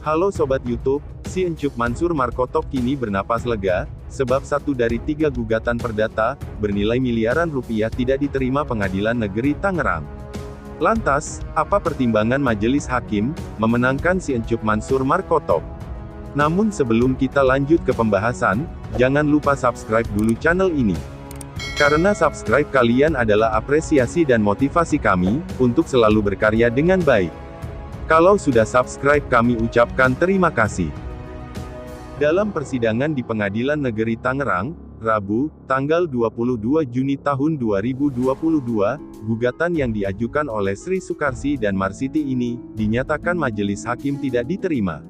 Halo Sobat YouTube, si Encuk Mansur Markotop kini bernapas lega, sebab 1 dari 3 gugatan perdata, bernilai miliaran rupiah tidak diterima Pengadilan Negeri Tangerang. Lantas, apa pertimbangan Majelis Hakim, memenangkan si Encuk Mansur Markotop? Namun sebelum kita lanjut ke pembahasan, jangan lupa subscribe dulu channel ini. Karena subscribe kalian adalah apresiasi dan motivasi kami, untuk selalu berkarya dengan baik. Kalau sudah subscribe kami ucapkan terima kasih. Dalam persidangan di Pengadilan Negeri Tangerang, Rabu, tanggal 22 Juni tahun 2022, gugatan yang diajukan oleh Sri Sukarsi dan Marsiti ini, dinyatakan Majelis Hakim tidak diterima.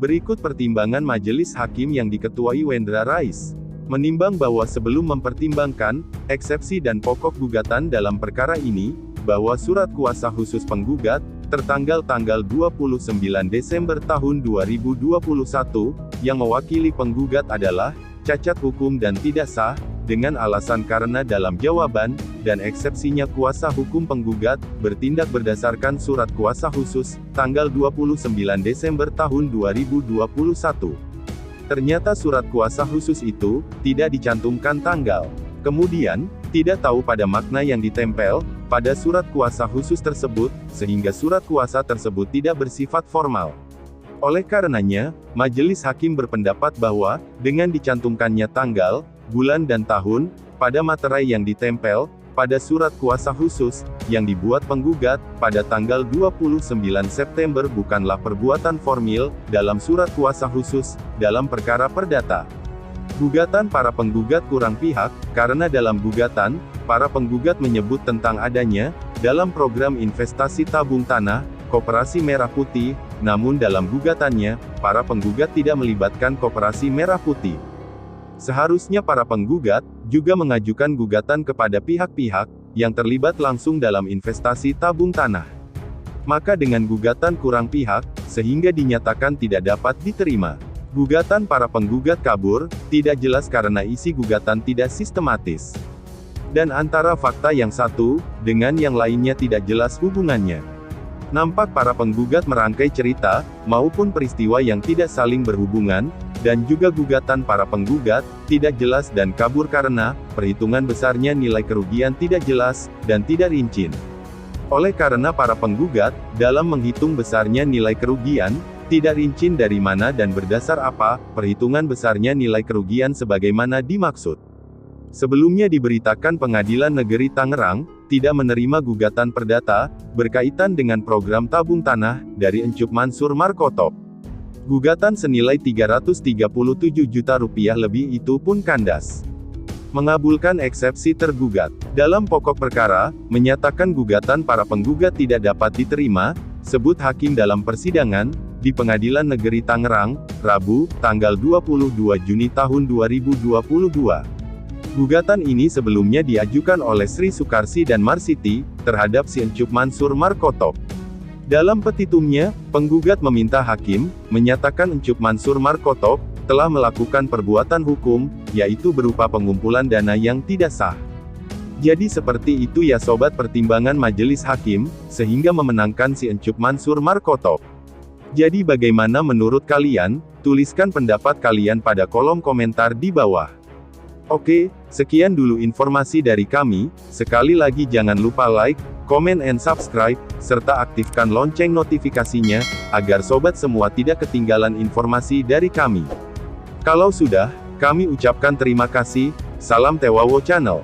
Berikut pertimbangan Majelis Hakim yang diketuai Wendra Rais. Menimbang bahwa sebelum mempertimbangkan eksepsi dan pokok gugatan dalam perkara ini, bahwa surat kuasa khusus penggugat, tertanggal tanggal 29 Desember tahun 2021, yang mewakili penggugat adalah cacat hukum dan tidak sah, dengan alasan karena dalam jawaban dan eksepsinya kuasa hukum penggugat bertindak berdasarkan surat kuasa khusus tanggal 29 Desember tahun 2021. Ternyata surat kuasa khusus itu tidak dicantumkan tanggal. Kemudian, tidak tahu pada makna yang ditempel pada surat kuasa khusus tersebut, sehingga surat kuasa tersebut tidak bersifat formal. Oleh karenanya, Majelis Hakim berpendapat bahwa, dengan dicantumkannya tanggal, bulan dan tahun, pada materai yang ditempel pada surat kuasa khusus, yang dibuat penggugat, pada tanggal 29 September bukanlah perbuatan formil, dalam surat kuasa khusus, dalam perkara perdata. Gugatan para penggugat kurang pihak, karena dalam gugatan, para penggugat menyebut tentang adanya, dalam program investasi tabung tanah, Koperasi Merah Putih, namun dalam gugatannya, para penggugat tidak melibatkan Koperasi Merah Putih. Seharusnya para penggugat, juga mengajukan gugatan kepada pihak-pihak, yang terlibat langsung dalam investasi tabung tanah. Maka dengan gugatan kurang pihak, sehingga dinyatakan tidak dapat diterima. Gugatan para penggugat kabur, tidak jelas karena isi gugatan tidak sistematis. Dan antara fakta yang satu, dengan yang lainnya tidak jelas hubungannya. Nampak para penggugat merangkai cerita, maupun peristiwa yang tidak saling berhubungan, dan juga gugatan para penggugat, tidak jelas dan kabur karena, perhitungan besarnya nilai kerugian tidak jelas, dan tidak rinci. Oleh karena para penggugat, dalam menghitung besarnya nilai kerugian, tidak rinci dari mana dan berdasar apa, perhitungan besarnya nilai kerugian sebagaimana dimaksud. Sebelumnya diberitakan Pengadilan Negeri Tangerang, tidak menerima gugatan perdata, berkaitan dengan program tabung tanah, dari Encuk Mansur Markotop. Gugatan senilai 337 juta rupiah lebih itu pun kandas. Mengabulkan eksepsi tergugat. Dalam pokok perkara, menyatakan gugatan para penggugat tidak dapat diterima, sebut hakim dalam persidangan, di Pengadilan Negeri Tangerang, Rabu, tanggal 22 Juni tahun 2022. Gugatan ini sebelumnya diajukan oleh Sri Sukarsi dan Marsiti, terhadap si Encuk Mansur Markotop. Dalam petitumnya, penggugat meminta hakim, menyatakan Encuk Mansur Markotop, telah melakukan perbuatan hukum, yaitu berupa pengumpulan dana yang tidak sah. Jadi seperti itu ya sobat pertimbangan Majelis Hakim, sehingga memenangkan si Encuk Mansur Markotop. Jadi bagaimana menurut kalian? Tuliskan pendapat kalian pada kolom komentar di bawah. Oke, sekian dulu informasi dari kami, sekali lagi jangan lupa like, comment and subscribe, serta aktifkan lonceng notifikasinya, agar sobat semua tidak ketinggalan informasi dari kami. Kalau sudah, kami ucapkan terima kasih, salam Tewawo Channel.